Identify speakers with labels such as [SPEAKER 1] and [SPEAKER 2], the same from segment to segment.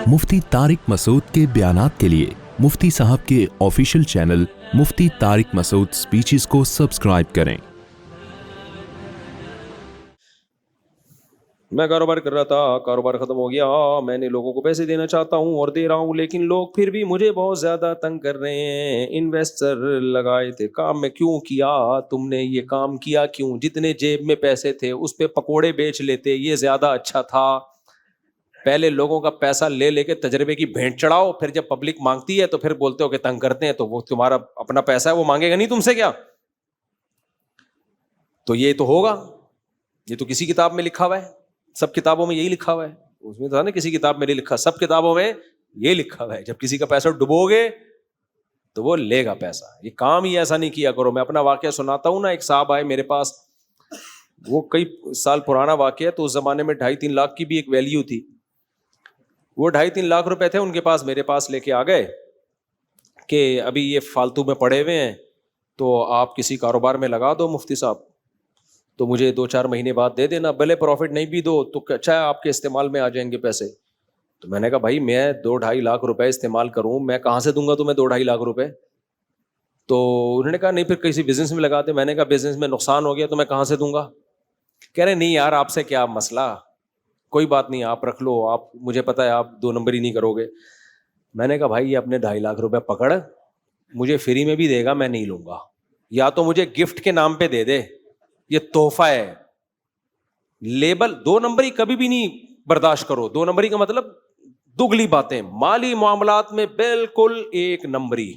[SPEAKER 1] मुफ्ती तारिक मसूद के बयानात के लिए मुफ्ती साहब के ऑफिशियल चैनल मुफ्ती तारिक मसूद स्पीचेस को सब्सक्राइब करें।
[SPEAKER 2] मैं कारोबार कर रहा था, कारोबार ख़त्म हो गया, मैंने लोगों को पैसे देना चाहता हूँ और दे रहा हूँ, लेकिन लोग फिर भी मुझे बहुत ज़्यादा तंग कर रहे हैं। इन्वेस्टर लगाए थे, काम में क्यों किया तुमने, ये काम किया क्यों? जितने जेब में पैसे थे उस पे पकोड़े बेच लेते, ये ज़्यादा अच्छा था। पहले लोगों का पैसा ले लेके तजर्बे की भेंट चढ़ाओ, फिर जब पब्लिक मांगती है तो फिर बोलते हो कि तंग करते हैं। तो वो तुम्हारा अपना पैसा है, वो मांगेगा नहीं तुमसे क्या? तो ये तो होगा, ये तो किसी किताब में लिखा हुआ है, सब किताबों में यही लिखा हुआ है। उसमें था ना, किसी किताब में नहीं लिखा, सब किताबों में ये लिखा हुआ है। जब किसी का पैसा डुबोगे तो वो लेगा पैसा। ये काम ही ऐसा नहीं किया करो। मैं अपना वाकया सुनाता हूँ ना। एक साहब आए मेरे पास, वो कई साल पुराना वाकया है, तो उस जमाने में 2.5-3 लाख की भी एक वैल्यू थी। वो 2.5-3 लाख रुपए थे उनके पास, मेरे पास लेके आ गए कि अभी ये फालतू में पड़े हुए हैं, तो आप किसी कारोबार में लगा दो मुफ्ती साहब, तो मुझे 2-4 महीने बाद दे देना, भले प्रॉफिट नहीं भी दो तो अच्छा है, आपके इस्तेमाल में आ जाएंगे पैसे। तो मैंने कहा भाई मैं 2-2.5 लाख रुपए इस्तेमाल करूं, मैं कहाँ से दूंगा तुम्हें 2-2.5 लाख रुपए? तो उन्होंने कहा नहीं, फिर किसी बिजनेस में लगाते। मैंने कहा बिजनेस में नुकसान हो गया तो मैं कहाँ से दूंगा? कह रहे नहीं यार, आपसे क्या मसला, कोई बात नहीं, आप रख लो, आप, मुझे पता है आप 2 नंबर ही नहीं करोगे। मैंने कहा भाई ये अपने 2.5 लाख रुपए पकड़, मुझे फ्री में भी देगा, मैं नहीं लूंगा, या तो मुझे गिफ्ट के नाम पे दे दे, ये तोहफा है। लेबल 2 नंबरी कभी भी नहीं बर्दाश्त करो। 2 नंबरी का मतलब दुगली बातें, माली मामलात में बिल्कुल 1 नंबरी।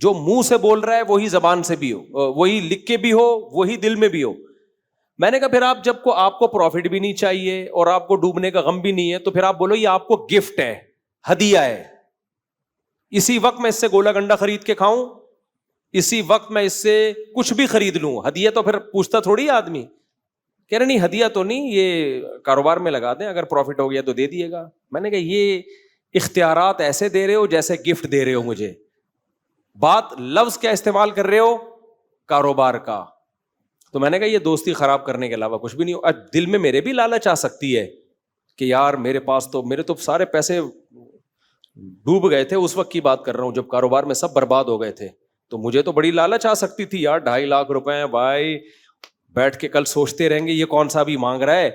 [SPEAKER 2] जो मुंह से बोल रहा है वही जबान से भी हो, वही लिख के भी हो, वही दिल में भी हो। मैंने कहा फिर आप जब को आपको प्रॉफिट भी नहीं चाहिए और आपको डूबने का गम भी नहीं है, तो फिर आप बोलो ये आपको गिफ्ट है, हदिया है। इसी वक्त मैं इससे गोला गंडा खरीद के खाऊं, इसी वक्त मैं इससे कुछ भी खरीद लूं, हदिया तो फिर पूछता थोड़ी आदमी। कह रहे नहीं हदिया तो नहीं, ये कारोबार में लगा दें, अगर प्रॉफिट हो गया तो दे दिएगा। मैंने कहा ये इख्तियारात ऐसे दे रहे हो जैसे गिफ्ट दे रहे हो मुझे। बात लफ्ज क्या इस्तेमाल कर रहे हो? कारोबार का। तो मैंने कहा ये दोस्ती खराब करने के अलावा कुछ भी नहीं हो। अब दिल में मेरे भी लालच आ सकती है कि यार मेरे पास तो, मेरे तो सारे पैसे डूब गए थे, उस वक्त की बात कर रहा हूं जब कारोबार में सब बर्बाद हो गए थे, तो मुझे तो बड़ी लालच आ सकती थी यार, 2.5 लाख रुपए हैं भाई, बैठ के कल सोचते रहेंगे ये कौन सा भी मांग रहा है,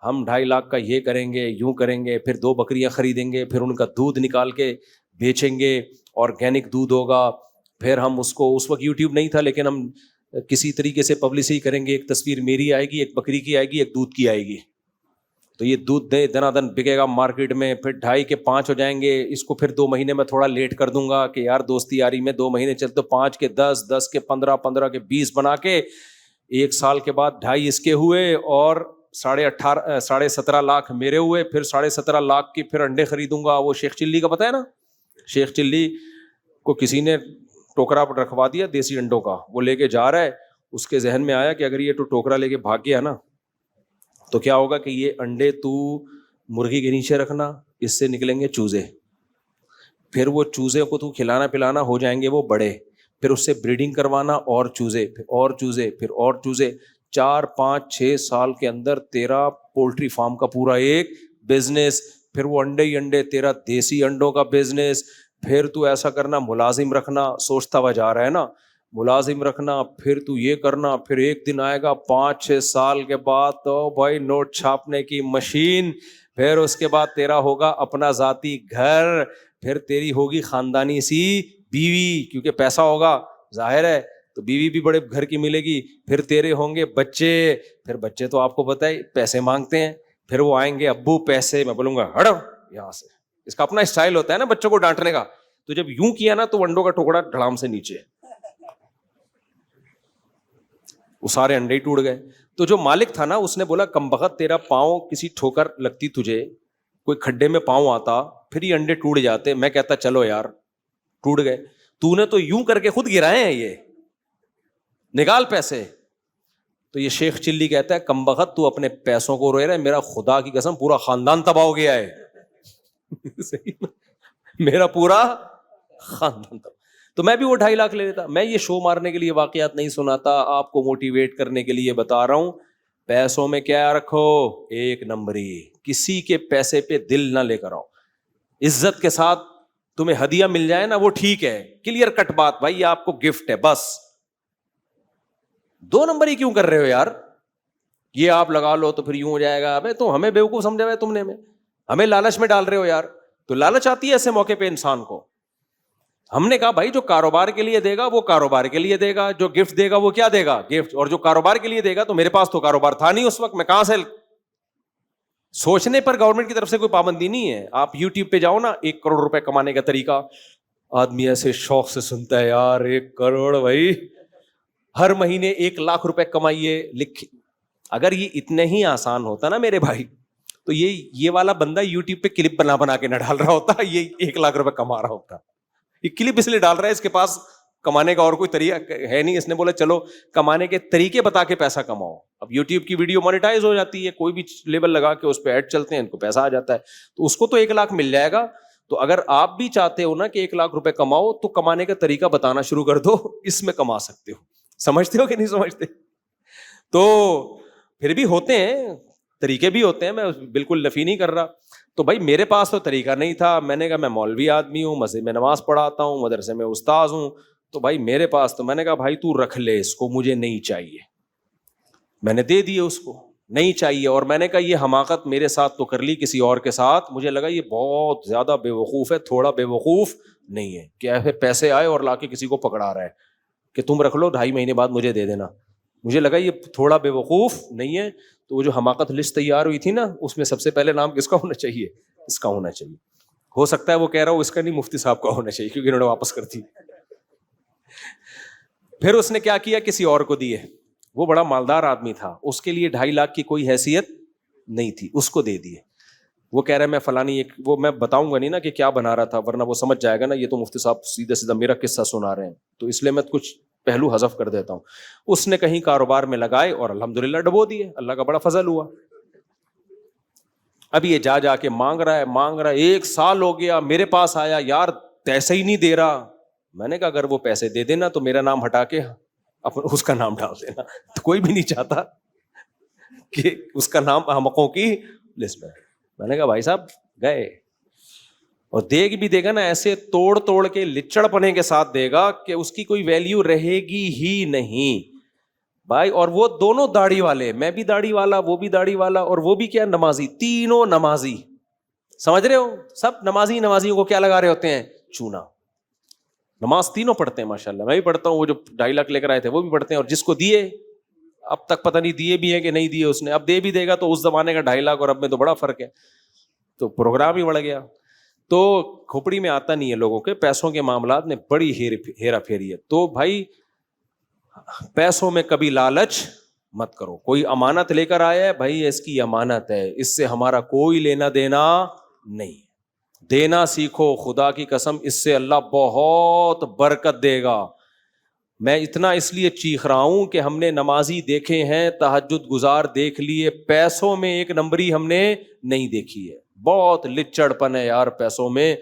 [SPEAKER 2] हम 2.5 लाख का ये करेंगे, यूं करेंगे, फिर 2 बकरियां खरीदेंगे, फिर उनका दूध निकाल के बेचेंगे, ऑर्गेनिक दूध होगा, फिर हम उसको, उस वक्त यूट्यूब नहीं था लेकिन हम किसी तरीके से पब्लिसिटी करेंगे, एक तस्वीर मेरी आएगी, एक बकरी की आएगी, एक दूध की आएगी, तो ये दूध दे दनादन बिकेगा मार्केट में, फिर 2.5 के 5 हो जाएंगे, इसको फिर 2 महीने में थोड़ा लेट कर दूंगा कि यार दोस्ती यारी में 2 महीने चलते, तो 5 के 10, 10 के 15, 15 के 20 बना के 1 साल के बाद 2.5 इसके हुए और 17.5 लाख मेरे हुए, फिर 17.5 लाख की फिर अंडे खरीदूंगा। वो शेख चिल्ली का पता है ना, शेख चिल्ली को किसी ने टोकरा पर रखवा दिया देसी अंडों का, वो लेके जा रहा है, उसके जहन में आया कि अगर ये तो टोकरा लेके भाग गया ना तो क्या होगा कि ये अंडे तू मुर्गी के नीचे रखना, इससे निकलेंगे चूजे, फिर वो चूजे को तू खिलाना पिलाना, हो जाएंगे वो बड़े, फिर उससे ब्रीडिंग करवाना, और चूजे, फिर और चूजे, फिर और चूजे, 4, 5, 6 साल के अंदर तेरा पोल्ट्री फार्म का पूरा एक बिजनेस, फिर वो अंडे ही अंडे, तेरा देसी अंडों का बिजनेस, फिर तू ऐसा करना मुलाजिम रखना, सोचता हुआ जा रहा है ना, मुलाजिम रखना, फिर तू ये करना, फिर एक दिन आएगा 5-6 साल के बाद तो भाई नोट छापने की मशीन, फिर उसके बाद तेरा होगा अपना जाती घर, फिर तेरी होगी खानदानी सी बीवी, क्योंकि पैसा होगा जाहिर है, तो बीवी भी बड़े घर की मिलेगी, फिर तेरे होंगे बच्चे, फिर बच्चे तो आपको पता है पैसे मांगते हैं, फिर वो आएंगे अब्बू पैसे, मैं बोलूंगा हटो यहाँ से, इसका अपना स्टाइल होता है ना बच्चों को डांटने का, तो जब यूं किया ना तो अंडों का टुकड़ा धड़ाम से नीचे, वो सारे अंडे ही टूट गए। तो जो मालिक था ना उसने बोला कमबख्त तेरा पाँव किसी ठोकर लगती, तुझे कोई खड्डे में पाँव आता, फिर ये अंडे टूट जाते। मैं कहता चलो यार टूट गए, तूने तो यूं करके खुद गिराए हैं, ये निकाल पैसे। तो ये शेख चिल्ली कहता है कमबख्त तू अपने पैसों को रोए रहा है, मेरा खुदा की कसम पूरा खानदान तबाह हो गया है सही में, मेरा पूरा खानदान तबाह। तो मैं भी वो 2.5 लाख ले लेता। मैं ये शो मारने के लिए वाकयात नहीं सुनाता, आपको मोटिवेट करने के लिए बता रहा हूं। पैसों में क्या रखो? 1 नंबरी, किसी के पैसे पे दिल ना लेकर आओ। عزت کے ساتھ تمہیں ہدیہ مل جائے نا وہ ٹھیک ہے, کلیئر کٹ بات, بھائی یہ آپ کو گفٹ ہے بس. 2 نمبر ہی کیوں کر رہے ہو یار, یہ آپ لگا لو تو پھر یوں ہو جائے گا. ابے تو ہمیں بیوقوف سمجھا ہوا ہے تم نے, ہمیں لالچ میں ڈال رہے ہو یار. تو لالچ آتی ہے ایسے موقع پہ انسان کو. ہم نے کہا بھائی جو کاروبار کے لیے دے گا وہ کاروبار کے لیے دے گا, جو گفٹ دے گا وہ کیا دے گا, گفٹ. اور جو کاروبار کے لیے دے گا, تو میرے پاس تو کاروبار تھا نہیں اس وقت, میں کہاں سے. سوچنے پر گورنمنٹ کی طرف سے کوئی پابندی نہیں ہے. آپ یوٹیوب پہ جاؤ نا, 1 کروڑ روپے کمانے کا طریقہ, آدمی ایسے شوق سے سنتا ہے یار 1 کروڑ بھائی, ہر مہینے 1 لاکھ روپے کمائیے لکھ. اگر یہ اتنے ہی آسان ہوتا نا میرے بھائی, تو یہ والا بندہ یوٹیوب پہ کلپ بنا کے نہ ڈال رہا ہوتا, یہ 1 لاکھ روپے کما رہا ہوتا. یہ کلپ اس لیے ڈال رہا ہے, اس کے پاس کمانے کا اور کوئی طریقہ ہے نہیں. اس نے بولا چلو کمانے کے طریقے بتا کے پیسہ کماؤ. اب یوٹیوب کی ویڈیو مانیٹائز ہو جاتی ہے, کوئی بھی لیبل لگا کے اس پہ ایڈ چلتے ہیں, ان کو پیسہ آ جاتا ہے. تو اس کو تو 1 لاکھ مل جائے گا. تو اگر آپ بھی چاہتے ہو نا کہ 1 لاکھ روپے کماؤ, تو کمانے کا طریقہ بتانا شروع کر دو, اس میں کما سکتے ہو. سمجھتے ہو کہ نہیں سمجھتے؟ تو پھر بھی ہوتے ہیں طریقے, بھی ہوتے ہیں, میں بالکل نفی نہیں کر رہا. تو بھائی میرے پاس تو طریقہ نہیں تھا. میں نے کہا میں مولوی آدمی ہوں, مسجد میں نماز پڑھاتا ہوں, مدرسے میں استاذ ہوں, تو بھائی میرے پاس تو, میں نے کہا بھائی تو رکھ لے اس کو, مجھے نہیں چاہیے. میں نے دے دیے اس کو, نہیں چاہیے. اور میں نے کہا یہ حماقت میرے ساتھ تو کر لی, کسی اور کے ساتھ مجھے لگا یہ بہت زیادہ بے وقوف ہے, تھوڑا بے وقوف نہیں ہے کہ ایسے پیسے آئے اور لا کے کسی کو پکڑا رہا ہے کہ تم رکھ لو 2.5 مہینے بعد مجھے دے دینا. مجھے لگا یہ تھوڑا بے وقوف نہیں ہے. تو وہ جو حماقت لسٹ تیار ہوئی تھی نا, اس میں سب سے پہلے نام کس کا ہونا چاہیے, اس کا ہونا چاہیے. ہو سکتا ہے وہ کہہ رہا ہو اس کا نہیں, مفتی صاحب کا ہونا چاہیے, کیونکہ انہوں نے واپس کر دی. پھر اس نے کیا کیا, کسی اور کو دیے. وہ بڑا مالدار آدمی تھا, اس کے لیے 2.5 لاکھ کی کوئی حیثیت نہیں تھی, اس کو دے دیے. وہ کہہ رہا ہے میں فلانی, وہ میں بتاؤں گا نہیں نا کہ کیا بنا رہا تھا, ورنہ وہ سمجھ جائے گا نا یہ تو مفتی صاحب سیدھا سیدھا میرا قصہ سنا رہے ہیں, تو اس لیے میں کچھ پہلو حذف کر دیتا ہوں. اس نے کہیں کاروبار میں لگائے اور الحمدللہ ڈبو دیے, اللہ کا بڑا فضل ہوا. اب یہ جا کے مانگ رہا ہے, 1 سال ہو گیا, میرے پاس آیا, یار پیسے ہی نہیں دے رہا. میں نے کہا اگر وہ پیسے دے دینا تو میرا نام ہٹا کے اس کا نام ڈال دینا. تو کوئی بھی نہیں چاہتا کہ اس کا نام احمقوں کی لسٹ میں. میں نے کہا بھائی صاحب گئے, اور دیگ بھی دے گا نا ایسے توڑ کے لچڑ پنے کے ساتھ دے گا کہ اس کی کوئی ویلیو رہے گی ہی نہیں بھائی. اور وہ دونوں داڑھی والے, میں بھی داڑھی والا, وہ بھی داڑھی والا, اور وہ بھی کیا نمازی, تینوں نمازی. سمجھ رہے ہو, سب نمازیوں کو کیا لگا رہے ہوتے ہیں, چونا. نماز تینوں پڑھتے ہیں ماشاءاللہ, میں بھی پڑھتا ہوں, وہ جو 2.5 لاکھ لے کر آئے تھے وہ بھی پڑھتے ہیں, اور جس کو دیے اب تک پتہ نہیں دیے بھی ہیں کہ نہیں دیے اس نے, اب دے بھی دے گا تو اس زمانے کا 2.5 لاکھ اور اب میں تو بڑا فرق ہے, تو پروگرام ہی بڑھ گیا. تو کھوپڑی میں آتا نہیں ہے لوگوں کے, پیسوں کے معاملات میں بڑی ہیرا پھیری ہے. تو بھائی پیسوں میں کبھی لالچ مت کرو. کوئی امانت لے کر آیا ہے, بھائی اس کی امانت ہے, اس سے ہمارا کوئی لینا دینا نہیں. دینا سیکھو, خدا کی قسم اس سے اللہ بہت برکت دے گا. میں اتنا اس لیے چیخ رہا ہوں کہ ہم نے نمازی دیکھے ہیں, تہجد گزار دیکھ لیے, پیسوں میں 1 نمبری ہم نے نہیں دیکھی ہے. بہت لچڑ پن ہے یار پیسوں میں,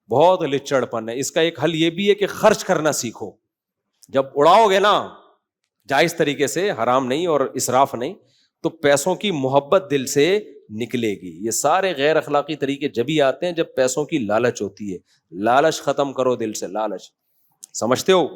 [SPEAKER 2] بہت لچڑ پن ہے. اس کا ایک حل یہ بھی ہے کہ خرچ کرنا سیکھو. جب اڑاؤ گے نا جائز طریقے سے, حرام نہیں اور اسراف نہیں, تو پیسوں کی محبت دل سے نکلے گی. یہ سارے غیر اخلاقی طریقے جبھی آتے ہیں جب پیسوں کی لالچ ہوتی ہے. لالچ ختم کرو دل سے, لالچ. سمجھتے ہو؟